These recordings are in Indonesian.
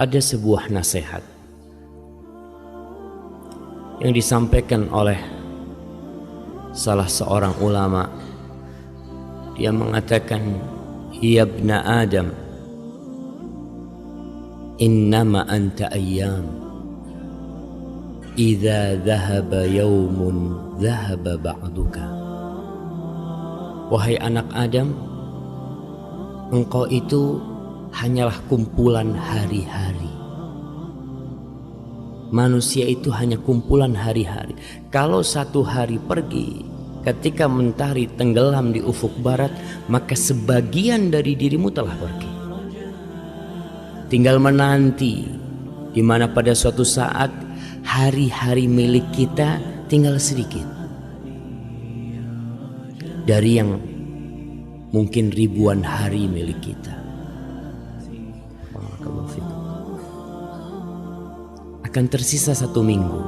ada sebuah nasihat yang disampaikan oleh salah seorang ulama. Dia mengatakan, ya ibna Adam, innama anta ayyam, idza dhahaba yawmun dhahaba ba'duka. Wahai anak Adam, engkau itu hanyalah kumpulan hari-hari. Manusia itu hanya kumpulan hari-hari. Kalau satu hari pergi, ketika mentari tenggelam di ufuk barat, maka sebagian dari dirimu telah pergi. Tinggal menanti, di mana pada suatu saat hari-hari milik kita tinggal sedikit. Dari yang mungkin ribuan hari milik kita, akan tersisa 1 minggu.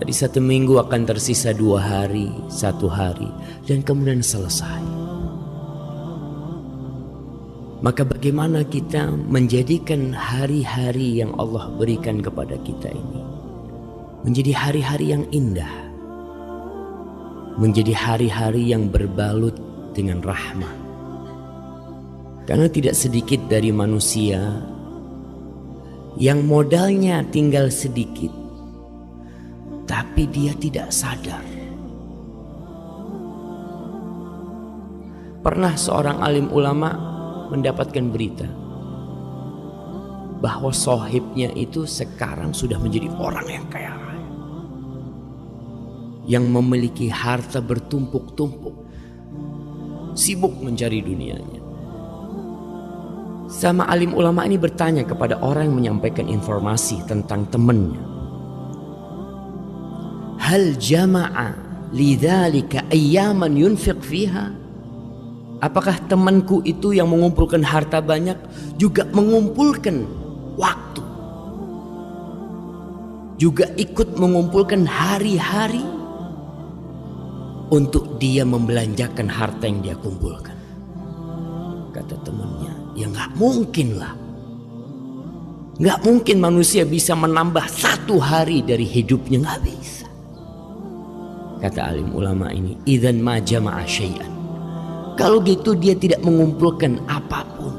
Dari 1 minggu akan tersisa 2 hari, 1 hari, dan kemudian selesai. Maka bagaimana kita menjadikan hari-hari yang Allah berikan kepada kita ini menjadi hari-hari yang indah, menjadi hari-hari yang berbalut dengan rahmah. Karena tidak sedikit dari manusia yang modalnya tinggal sedikit, tapi dia tidak sadar. Pernah seorang alim ulama mendapatkan berita bahwa sohibnya itu sekarang sudah menjadi orang yang kaya raya, yang memiliki harta bertumpuk-tumpuk, sibuk mencari dunianya. Sama alim ulama ini bertanya kepada orang yang menyampaikan informasi tentang temannya, hal jama'a lidzalika ayyaman yunfiq fiha? Apakah temanku itu yang mengumpulkan harta banyak juga mengumpulkan waktu, juga ikut mengumpulkan hari-hari untuk dia membelanjakan harta yang dia kumpulkan? Kata temannya, ya nggak mungkin lah. Nggak mungkin manusia bisa menambah 1 hari dari hidupnya, nggak bisa. Kata alim ulama ini, idzan ma jama'a syai'an. Kalau gitu dia tidak mengumpulkan apapun.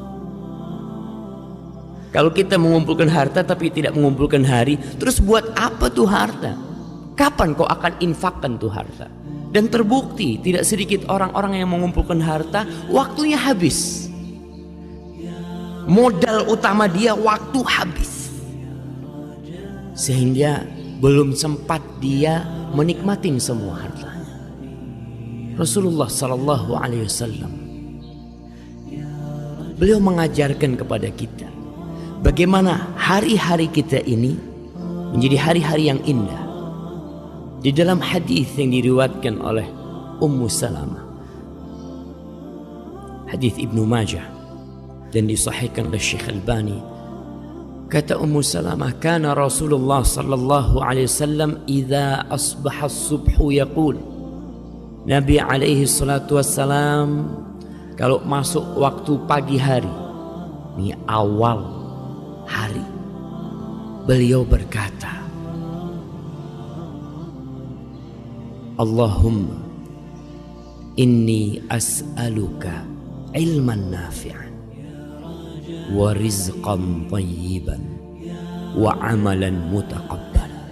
Kalau kita mengumpulkan harta tapi tidak mengumpulkan hari, terus buat apa tuh harta? Kapan kau akan infakkan tuh harta? Dan terbukti tidak sedikit orang-orang yang mengumpulkan harta, waktunya habis. Modal utama dia waktu habis, sehingga belum sempat dia menikmati semua hartanya. Rasulullah Sallallahu Alaihi Wasallam, beliau mengajarkan kepada kita bagaimana hari-hari kita ini menjadi hari-hari yang indah. Di dalam hadis yang diriwayatkan oleh Ummu Salamah, hadis Ibnu Majah dan disahihkan oleh Syekh Albani, kata Ummu Salamah, kana Rasulullah sallallahu alaihi wasallam idza asbaha as-subhu yaqul, Nabi alaihi salatu wassalam kalau masuk waktu pagi hari, ini awal hari, beliau berkata, Allahumma inni as'aluka ilman nafi'an wa rizqan thayyiban wa amalan mutaqabbalan.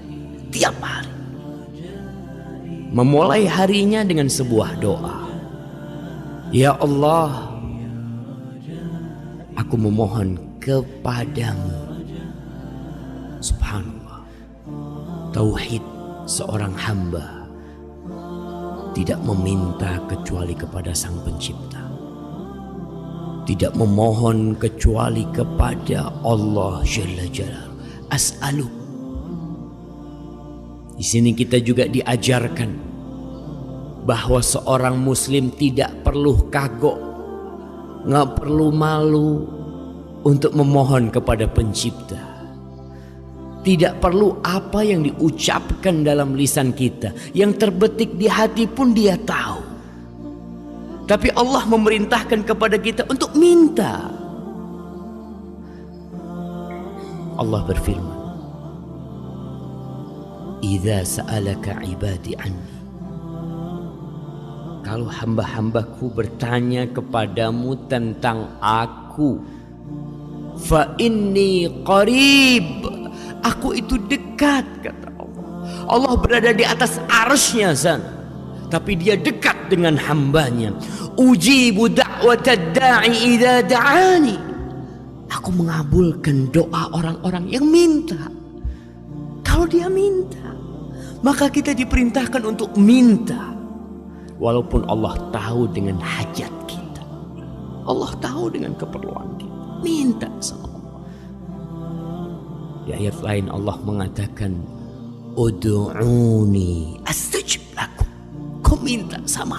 Tiap hari memulai harinya dengan sebuah doa, ya Allah, aku memohon kepadamu. Subhanallah, tauhid seorang hamba tidak meminta kecuali kepada Sang Pencipta, tidak memohon kecuali kepada Allah Jalla Jalaluhu. As'aluk. Di sini kita juga diajarkan bahwa seorang muslim tidak perlu kagok, nggak perlu malu untuk memohon kepada Pencipta. Tidak perlu apa yang diucapkan dalam lisan kita, yang terbetik di hati pun Dia tahu. Tapi Allah memerintahkan kepada kita untuk minta. Allah berfirman, "Idza sa'alaka 'ibadi anni." Kalau hamba-hambaku bertanya kepadamu tentang aku, fa inni qarib. Aku itu dekat, kata Allah. Allah berada di atas arsy-Nya sana, tapi Dia dekat dengan hambanya. Ujibu da'watad da'i idza da'ani. Aku mengabulkan doa orang-orang yang minta. Kalau dia minta, maka kita diperintahkan untuk minta. Walaupun Allah tahu dengan hajat kita, Allah tahu dengan keperluan kita, minta sama Allah. Di ayat lain Allah mengatakan, ud'uni astajib lakum. Kau minta sama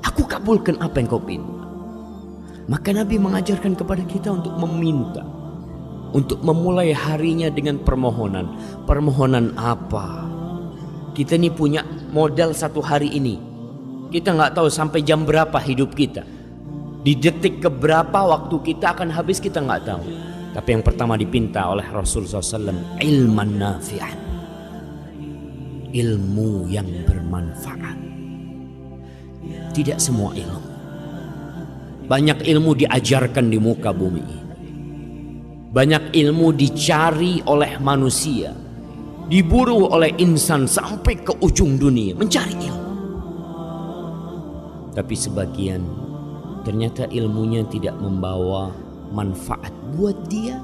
aku kabulkan apa yang kau minta. Maka Nabi mengajarkan kepada kita untuk meminta, untuk memulai harinya dengan permohonan. Permohonan apa? Kita ini punya modal satu hari ini. Kita nggak tahu sampai jam berapa hidup kita. Di detik keberapa waktu kita akan habis kita nggak tahu. Tapi yang pertama dipinta oleh Rasulullah SAW, ilman nafi'an. Ilmu yang bermanfaat. Tidak semua ilmu. Banyak ilmu diajarkan di muka bumi ini. Banyak ilmu dicari oleh manusia, diburu oleh insan sampai ke ujung dunia mencari ilmu. Tapi sebagian ternyata ilmunya tidak membawa manfaat buat dia,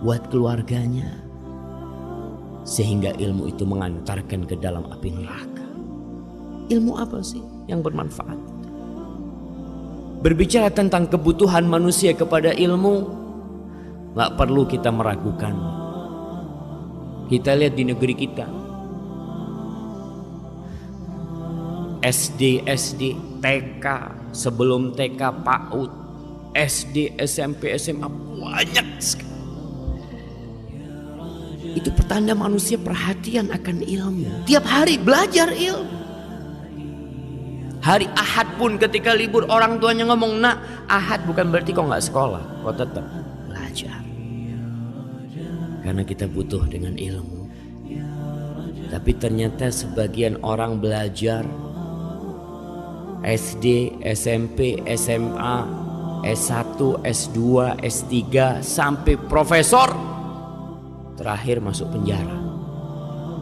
buat keluarganya, sehingga ilmu itu mengantarkan ke dalam api neraka. Ilmu apa sih yang bermanfaat? Berbicara tentang kebutuhan manusia kepada ilmu, gak perlu kita meragukan. Kita lihat di negeri kita, SD, TK, sebelum TK PAUD, SD, SMP, SMA banyak sekali. Itu pertanda manusia perhatian akan ilmu. Tiap hari belajar ilmu. Hari Ahad pun ketika libur orang tuanya ngomong, nak, Ahad bukan berarti kau gak sekolah, kau tetap belajar. Karena kita butuh dengan ilmu. Tapi ternyata sebagian orang belajar SD, SMP, SMA, S1, S2, S3 sampai profesor, terakhir masuk penjara,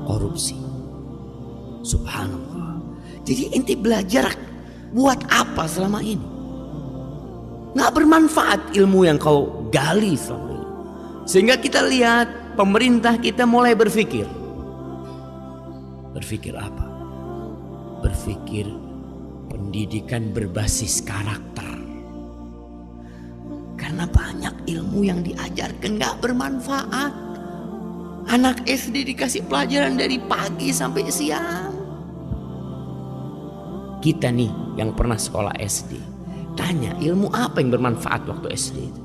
korupsi. Subhanallah. Jadi inti belajar buat apa selama ini? Nggak bermanfaat ilmu yang kau gali selama ini. Sehingga kita lihat pemerintah kita mulai berpikir. Berpikir apa? Berpikir pendidikan berbasis karakter. Karena banyak ilmu yang diajarkan nggak bermanfaat. Anak SD dikasih pelajaran dari pagi sampai siang. Kita nih yang pernah sekolah SD, tanya ilmu apa yang bermanfaat waktu SD itu?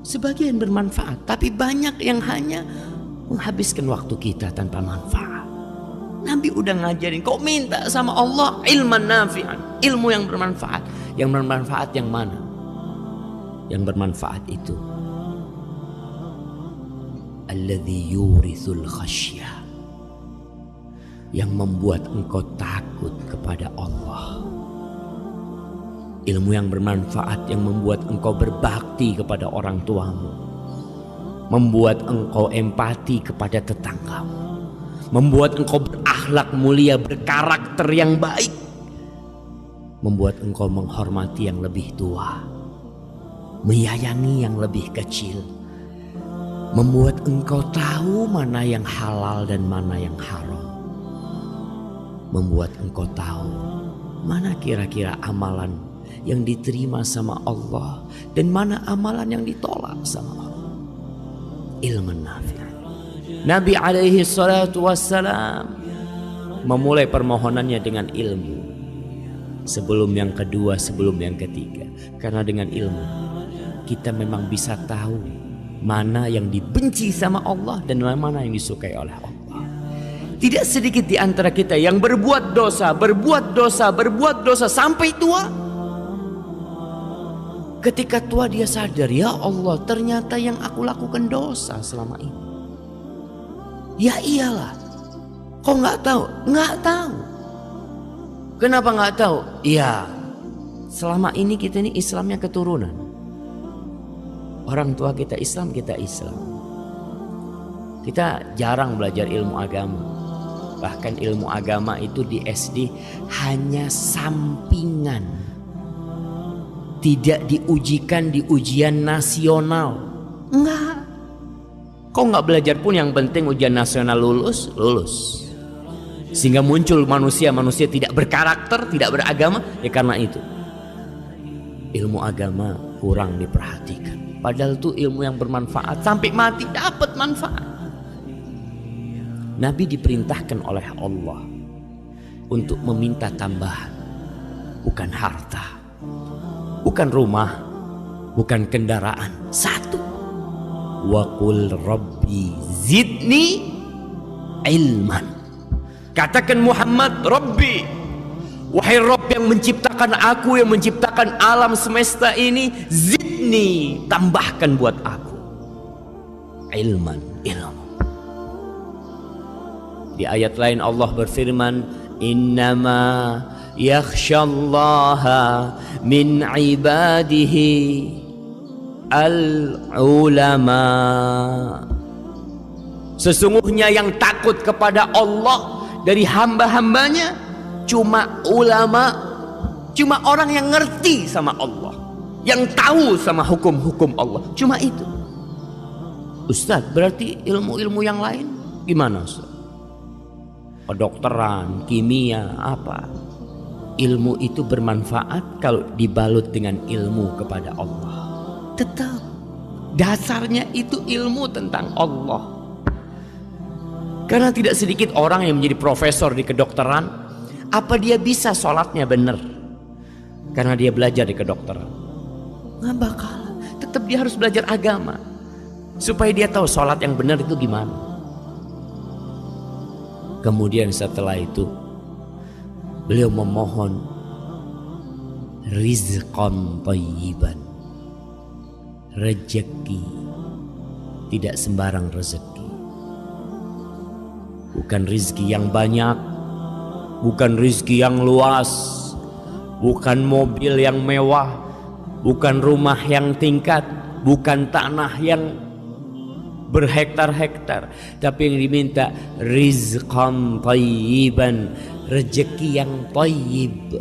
Sebagian bermanfaat, tapi banyak yang hanya menghabiskan waktu kita tanpa manfaat. Nabi udah ngajarin, kau minta sama Allah ilman nafi'an, ilmu yang bermanfaat. Yang bermanfaat yang mana? Yang bermanfaat itu alladzi yurithul khasyah, yang membuat engkau takut kepada Allah. Ilmu yang bermanfaat yang membuat engkau berbakti kepada orang tuamu, membuat engkau empati kepada tetanggamu, membuat engkau berakhlak mulia, berkarakter yang baik, membuat engkau menghormati yang lebih tua, menyayangi yang lebih kecil, membuat engkau tahu mana yang halal dan mana yang haram, membuat engkau tahu mana kira-kira amalan yang diterima sama Allah dan mana amalan yang ditolak sama Allah. Ilmu nafi'. Nabi alaihi salatu wassalam memulai permohonannya dengan ilmu sebelum yang kedua, sebelum yang ketiga. Karena dengan ilmu kita memang bisa tahu mana yang dibenci sama Allah dan mana yang disukai oleh Allah. Tidak sedikit di antara kita yang berbuat dosa sampai tua. Ketika tua dia sadar, ya Allah, ternyata yang aku lakukan dosa selama ini. Ya iyalah. Kok nggak tahu? Nggak tahu. Kenapa nggak tahu? Iya, selama ini kita ini Islamnya keturunan. Orang tua kita Islam, kita Islam. Kita jarang belajar ilmu agama. Bahkan ilmu agama itu di SD hanya sampingan. Tidak diujikan di ujian nasional. Enggak. Kok nggak belajar pun, yang penting ujian nasional lulus. Sehingga muncul manusia tidak berkarakter, tidak beragama. Ya karena itu ilmu agama kurang diperhatikan. Padahal itu ilmu yang bermanfaat. Sampai mati dapat manfaat. Nabi diperintahkan oleh Allah untuk meminta tambahan. Bukan harta, bukan rumah, bukan kendaraan. Satu, wa qul rabbi zidni ilman. Katakan Muhammad, Rabbi, wahai Rabb yang menciptakan aku, yang menciptakan alam semesta ini, zidni, tambahkan buat aku ilman, ilmu. Di ayat lain Allah berfirman, innama yakhshallaha min ibadihi al-ulama. Sesungguhnya yang takut kepada Allah dari hamba-hambanya cuma ulama, cuma orang yang ngerti sama Allah, yang tahu sama hukum-hukum Allah. Cuma itu. Ustaz, berarti ilmu-ilmu yang lain gimana Ustaz? Kedokteran, kimia, apa? Ilmu itu bermanfaat kalau dibalut dengan ilmu kepada Allah. Tetap dasarnya itu ilmu tentang Allah. Karena tidak sedikit orang yang menjadi profesor di kedokteran, apa dia bisa sholatnya benar? Karena dia belajar di kedokteran. Nggak bakal. Tetap dia harus belajar agama supaya dia tahu sholat yang benar itu gimana. Kemudian setelah itu beliau memohon rizqan thayyiban, rezeki, tidak sembarang rezeki. Bukan rizki yang banyak, bukan rizki yang luas, bukan mobil yang mewah, bukan rumah yang tingkat, bukan tanah yang berhektar-hektar, tapi yang diminta rizqan thayyiban, rezeki yang thayyib.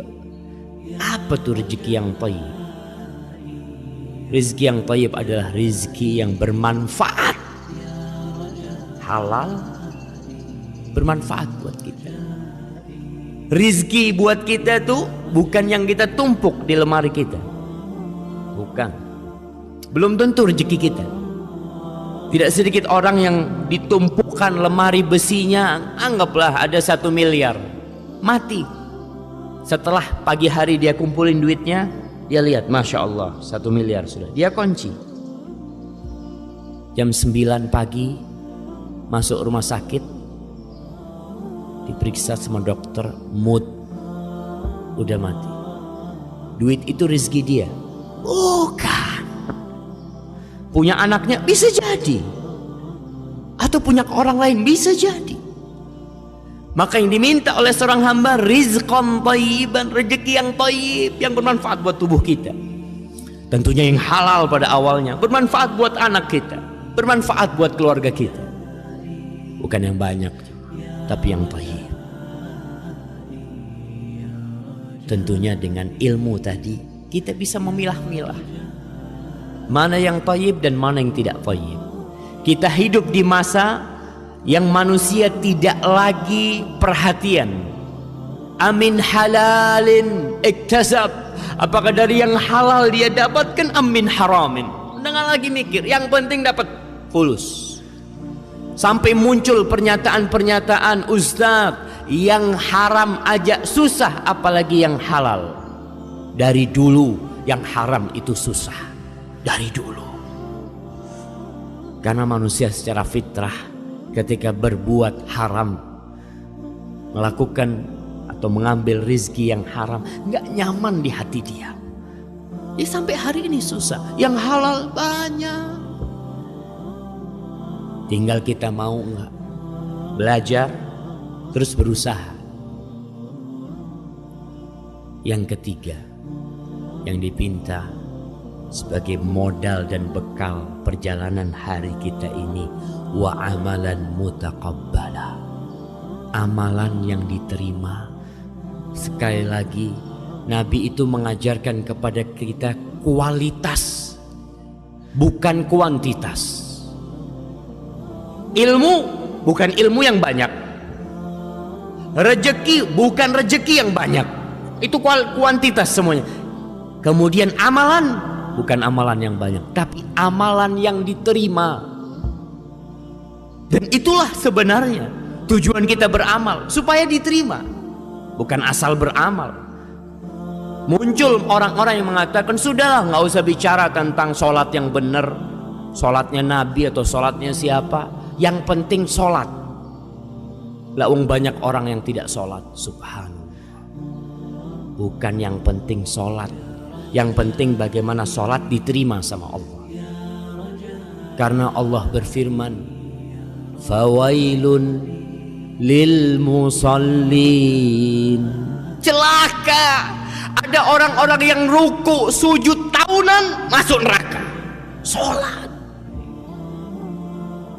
Apa tuh rezeki yang thayyib? Rezeki yang thayyib adalah rezeki yang bermanfaat, halal, bermanfaat buat kita. Rizki buat kita tuh bukan yang kita tumpuk di lemari kita, bukan. Belum tentu rezeki kita. Tidak sedikit orang yang ditumpukan lemari besinya, anggaplah ada 1 miliar, mati. Setelah pagi hari dia kumpulin duitnya, dia lihat, Masya Allah 1 miliar sudah. Dia kunci. Jam 9 pagi masuk rumah sakit, diperiksa sama dokter, mood, udah mati. Duit itu rezeki dia? Bukan. Punya anaknya bisa jadi, atau punya orang lain bisa jadi. Maka yang diminta oleh seorang hamba rizqan thayyiban, rezeki yang thayyib, yang bermanfaat buat tubuh kita. Tentunya yang halal pada awalnya, bermanfaat buat anak kita, bermanfaat buat keluarga kita. Bukan yang banyak, tapi yang thayyib. Tentunya dengan ilmu tadi kita bisa memilah-milah mana yang thayyib dan mana yang tidak thayyib. Kita hidup di masa yang manusia tidak lagi perhatian. Amin halalin iktasab, apakah dari yang halal dia dapatkan, amin haramin. Jangan lagi mikir, yang penting dapat fulus. Sampai muncul pernyataan-pernyataan, Ustaz, yang haram aja susah, apalagi yang halal. Dari dulu yang haram itu susah, dari dulu. Karena manusia secara fitrah ketika berbuat haram, melakukan atau mengambil rizki yang haram, nggak nyaman di hati dia. Jadi sampai hari ini susah. Yang halal banyak. Tinggal kita mau nggak belajar, terus berusaha. Yang ketiga, yang dipinta sebagai modal dan bekal perjalanan hari kita ini, wa amalan mutaqabbala, amalan yang diterima. Sekali lagi, Nabi itu mengajarkan kepada kita kualitas, bukan kuantitas. Ilmu bukan ilmu yang banyak, rezeki bukan rezeki yang banyak, itu kuantitas semuanya. Kemudian amalan bukan amalan yang banyak, tapi amalan yang diterima. Dan itulah sebenarnya tujuan kita beramal, supaya diterima, bukan asal beramal. Muncul orang-orang yang mengatakan, sudahlah nggak usah bicara tentang sholat yang benar, sholatnya Nabi atau sholatnya siapa, yang penting sholat. Lah banyak orang yang tidak sholat. Subhanallah. Bukan yang penting sholat, yang penting bagaimana sholat diterima sama Allah. Karena Allah berfirman, fawailun lil musallin, celaka ada orang-orang yang ruku sujud tahunan masuk neraka. Sholat.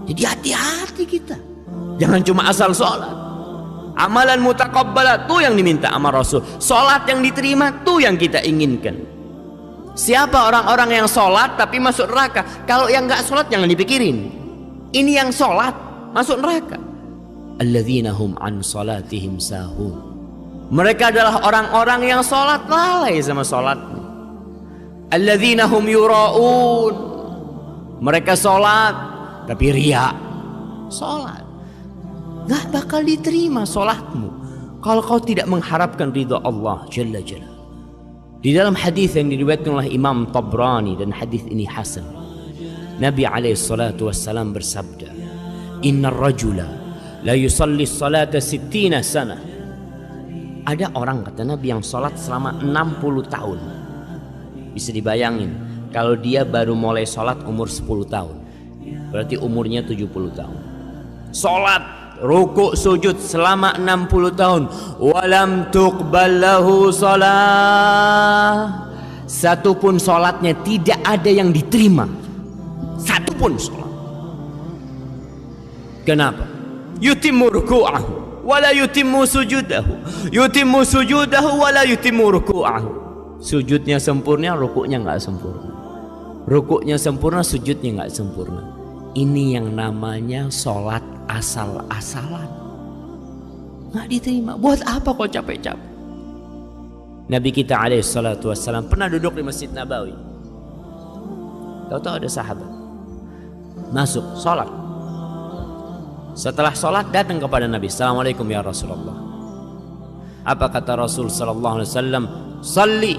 Jadi hati-hati kita, jangan cuma asal sholat. Amalan mutaqabbalah tuh yang diminta sama Rasul. Sholat yang diterima tuh yang kita inginkan. Siapa orang-orang yang sholat tapi masuk neraka? Kalau yang nggak sholat jangan dipikirin. Ini yang sholat masuk neraka. Alladzina hum an salatihim sahun. Mereka adalah orang-orang yang sholat lalai sama sholatnya. Alladzina hum yura'un. Mereka sholat tapi riya. Sholat gak bakal diterima sholatmu kalau kau tidak mengharapkan ridha Allah Jalla Jalla. Di dalam hadis yang diriwayatkan oleh Imam Tabrani, dan hadis ini hasan, Nabi alaihissalatu wassalam bersabda, innar rajula la yusalli salata 60 sana. Ada orang, kata Nabi, yang sholat selama 60 tahun. Bisa dibayangin kalau dia baru mulai sholat umur 10 tahun, berarti umurnya 70 tahun. Sholat ruku sujud selama 60 tahun, walam tuqbal lahu shalah, satupun sholatnya tidak ada yang diterima, satupun sholat. Kenapa? Yutimmu ruku'ahu wala yutimmu sujudahu, yutimmu sujudahu wala yutimmu ruku'ahu. Sujudnya sempurna, rukuknya nggak sempurna. Rukuknya sempurna, sujudnya nggak sempurna. Ini yang namanya sholat asal-asalan, nggak diterima. Buat apa kau capek-capek? Nabi kita alaihissalatu wassalam pernah duduk di Masjid Nabawi. Tahu-tahu ada sahabat masuk sholat. Setelah sholat datang kepada Nabi, assalamualaikum ya Rasulullah. Apa kata Rasul sallallahu alaihi wasallam? Salli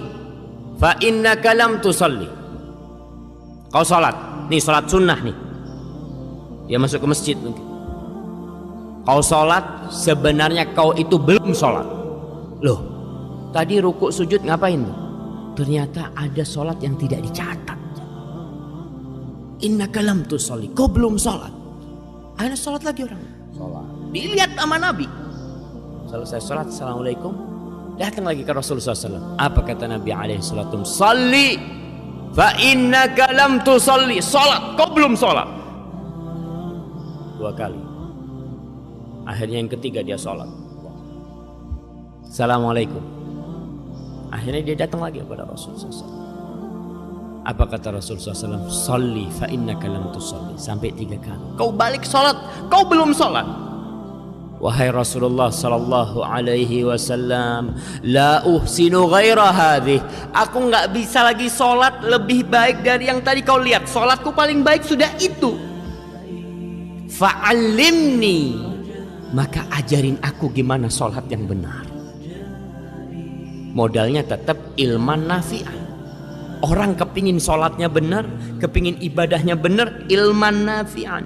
fa innaka lam tusalli. Kau sholat, nih sholat sunnah nih. Dia masuk ke masjid mungkin. Kau sholat, sebenarnya kau itu belum sholat. Loh, tadi rukuk sujud ngapain? Ternyata ada sholat yang tidak dicatat. Innaka lam tusalli, kau belum sholat. Akhirnya sholat lagi orang. Sholat. Dilihat sama Nabi. Selesai sholat, assalamualaikum. Datang lagi ke Rasulullah SAW. Apa kata Nabi alaihissalam? Salli fa innaka lam tusalli. Sholat, kau belum sholat. 2 kali. Akhirnya yang ketiga dia sholat. Assalamualaikum. Akhirnya dia datang lagi kepada Rasulullah SAW. Apa kata Rasulullah SAW? Salli fa innaka lam tusalli. Sampai 3 kali. Kau balik sholat, kau belum sholat. Wahai Rasulullah sallallahu alaihi wasallam, la uhsinu ghaira hadhih. Aku nggak bisa lagi sholat lebih baik dari yang tadi kau lihat. Sholatku paling baik sudah itu. Fa'allimni, maka ajarin aku gimana sholat yang benar. Modalnya tetap ilman nafi'an. Orang kepingin sholatnya benar, kepingin ibadahnya benar, ilman nafi'an,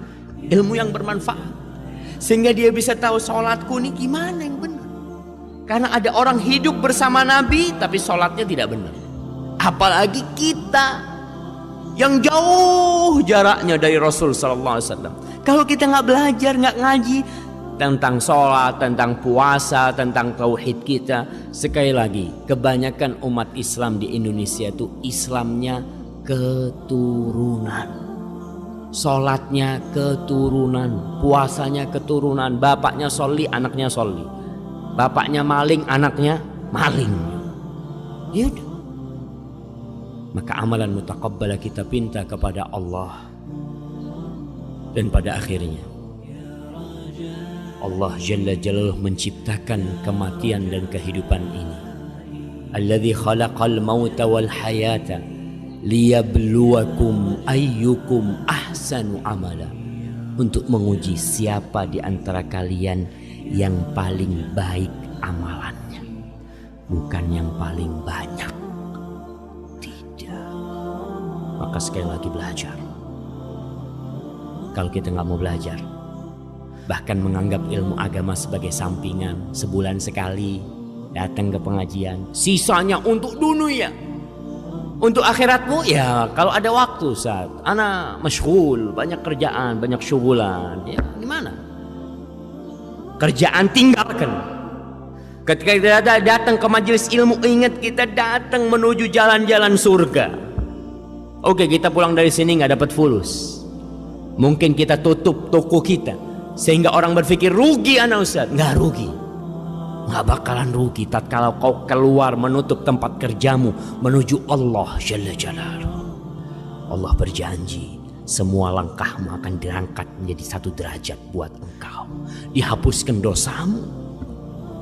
ilmu yang bermanfaat, sehingga dia bisa tahu sholatku ini gimana yang benar. Karena ada orang hidup bersama Nabi tapi sholatnya tidak benar. Apalagi kita yang jauh jaraknya dari Rasul sallallahu alaihi wasallam. Kalau kita nggak belajar, nggak ngaji tentang sholat, tentang puasa, tentang tauhid kita, sekali lagi kebanyakan umat Islam di Indonesia itu Islamnya keturunan, sholatnya keturunan, puasanya keturunan. Bapaknya sholli, anaknya sholli. Bapaknya maling, anaknya maling. Ya udah. Maka amalan mutaqabbala kita pinta kepada Allah. Dan pada akhirnya Allah Jalla Jalaluhu menciptakan kematian dan kehidupan ini. Alladzi khalaqal mauta wal hayata liyabluwakum ayyukum ahsanu amala. Untuk menguji siapa di antara kalian yang paling baik amalannya, bukan yang paling banyak. Maka sekali lagi belajar. Kalau kita nggak mau belajar, bahkan menganggap ilmu agama sebagai sampingan, sebulan sekali datang ke pengajian, sisanya untuk dunia, untuk akhiratmu ya kalau ada waktu saat ana masyghul, banyak kerjaan, banyak syugulan, ya gimana? Kerjaan tinggalkan. Ketika kita datang ke majelis ilmu, ingat kita datang menuju jalan-jalan surga. Oke, kita pulang dari sini nggak dapat fulus. Mungkin kita tutup toko kita sehingga orang berpikir rugi anak Ustaz. Nggak rugi, nggak bakalan rugi tatkala kau keluar menutup tempat kerjamu menuju Allah Jalla Jalaluhu. Allah berjanji semua langkahmu akan diangkat menjadi satu derajat buat engkau, dihapuskan dosamu,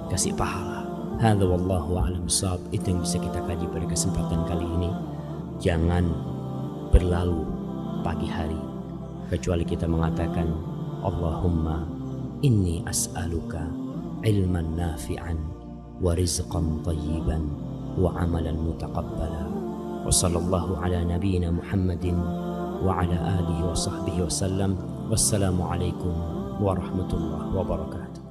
kasih pahala. Hadza wallahu a'lam bishawab. Itu yang bisa kita kaji pada kesempatan kali ini. Jangan berlalu pagi hari kecuali kita mengatakan Allahumma inni as'aluka ilman nafi'an wa rizqan tayyiban wa amalan mutaqabbala. Wa sallallahu ala nabiyyina Muhammadin wa ala alihi wa sahbihi wa sallam. Wassalamu alaikum warahmatullahi wabarakatuh.